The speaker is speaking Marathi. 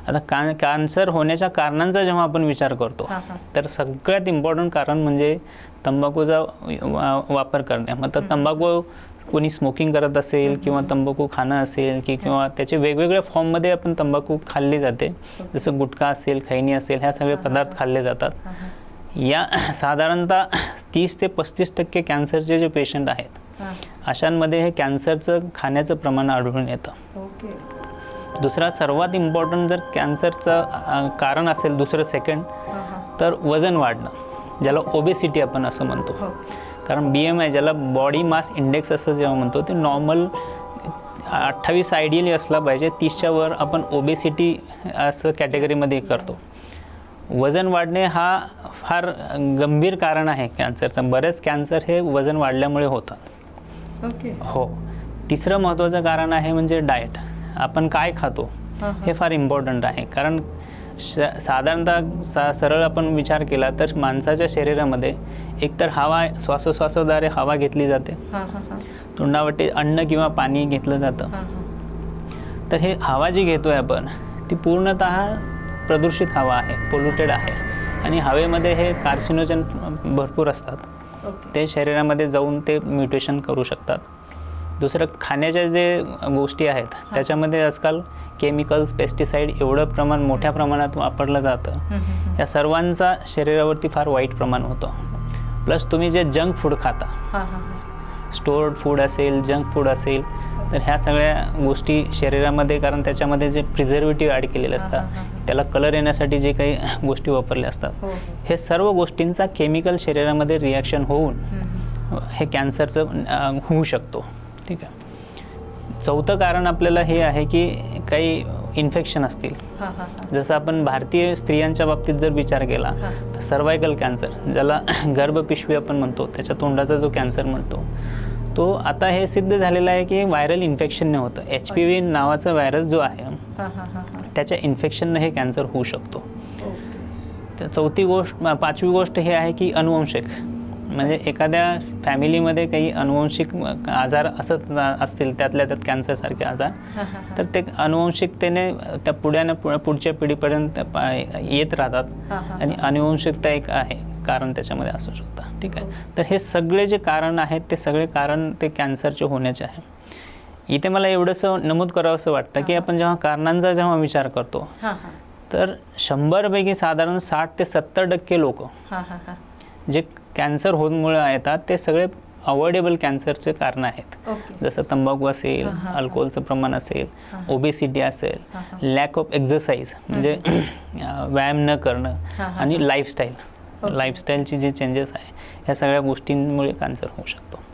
आता कॅन्सर होण्याच्या कारणांचा जेव्हा आपण विचार करतो तर सगळ्यात इम्पॉर्टंट कारण म्हणजे तंबाखूचा वापर करणे. मग तर तंबाखू कोणी स्मोकिंग करत असेल किंवा तंबाखू खाणं असेल किंवा त्याचे वेगवेगळ्या फॉर्ममध्ये आपण तंबाखू खाल्ली जाते, जसं गुटखा असेल, खैनी असेल, ह्या सगळे पदार्थ खाल्ले जातात. या साधारणतः 30 ते 35% कॅन्सरचे जे पेशंट आहेत अशांमध्ये हे कॅन्सरचं खाण्याचं प्रमाण आढळून येतं. दुसरा सर्वात इम्पॉर्टंट जर कॅन्सरचं कारण असेल दुसरं सेकंड तर वजन वाढणं, ज्याला ओबेसिटी आपण असं म्हणतो. कारण BMI ज्याला बॉडी मास इंडेक्स असं जेव्हा म्हणतो ते नॉर्मल 28 आयडियली असला पाहिजे, 30च्या वर आपण ओबेसिटी असं कॅटेगरीमध्ये करतो. वजन वाढणे हा फार गंभीर कारण आहे कॅन्सरचं. बरेच कॅन्सर हे वजन वाढल्यामुळे होतात. हो. तिसरं महत्त्वाचं कारण आहे म्हणजे डाएट. आपण काय खातो हे फार इम्पॉर्टंट आहे. कारण साधारणतः सरळ आपण विचार केला तर माणसाच्या शरीरामध्ये एकतर हवा, श्वासोश्वासाद्वारे हवा घेतली जाते, तोंडावाटे अन्न किंवा पाणी घेतलं जातं. तर हे हवा जी घेतोय आपण ती पूर्णतः प्रदूषित हवा आहे, पोल्युटेड आहे. आणि हवेमध्ये हे कार्सिनोजन भरपूर असतात. ते शरीरामध्ये जाऊन ते म्युटेशन करू शकतात. दुसरं खाण्याच्या जे गोष्टी आहेत त्याच्यामध्ये आजकाल केमिकल्स, पेस्टिसाइड एवढं मोठ्या प्रमाणात वापरलं जातं. या सर्वांचा शरीरावरती फार वाईट परिणाम होतो. प्लस तुम्ही जे जंक फूड खाता, स्टोर्ड फूड असेल, जंक फूड असेल, तर ह्या सगळ्या गोष्टी शरीरामध्ये, कारण त्याच्यामध्ये जे प्रिझर्वेटिव्ह ॲड केलेले असतात, त्याला कलर येण्यासाठी जे काही गोष्टी वापरल्या असतात, हे सर्व गोष्टींचा केमिकल शरीरामध्ये रिॲक्शन होऊन हे कॅन्सरचं होऊ शकतो. ठीक आहे. चौथं कारण आपल्याला हे आहे की काही इन्फेक्शन असतील. जसं आपण भारतीय स्त्रियांच्या बाबतीत जर विचार केला तर सर्वायकल कॅन्सर, ज्याला गर्भपिशवी आपण म्हणतो, त्याच्या तोंडाचा जो कॅन्सर म्हणतो, तो आता हे सिद्ध झालेलं आहे की व्हायरल इन्फेक्शनने होतं. HPV नावाचा व्हायरस जो आहे त्याच्या इन्फेक्शनने हे कॅन्सर होऊ शकतो. पाचवी गोष्ट हे आहे की अनुवंशिक, म्हणजे एखाद्या फॅमिलीमध्ये काही अनुवंशिक आजार असतील, त्यातल्या त्यात कॅन्सरसारखे आजार, तर ते अनुवंशिकतेने त्या पुढच्या पिढीपर्यंत येत राहतात. आणि अनुवंशिकता एक आहे कारण त्याच्यामध्ये असू शकतं. ठीक आहे. तर हे सगळे जे कारण आहेत ते सगळे कारण ते कॅन्सरचे होण्याचे आहे. इथे मला एवढंसं नमूद करावं असं वाटतं की आपण जेव्हा कारणांचा जेव्हा विचार करतो तर 100 पैकी साधारण 60 ते 70% लोक जे कॅन्सर होऊनमुळे येतात ते सगळे अवॉइडेबल कॅन्सरचे कारण आहेत. जसं तंबाखू असेल, अल्कोहोलचं प्रमाण असेल, ओबेसिटी असेल, लॅक ऑफ एक्झरसाइज म्हणजे व्यायाम न करणं, आणि लाईफस्टाईलची जी चेंजेस आहे ह्या सगळ्या गोष्टींमुळे कॅन्सर होऊ शकतो.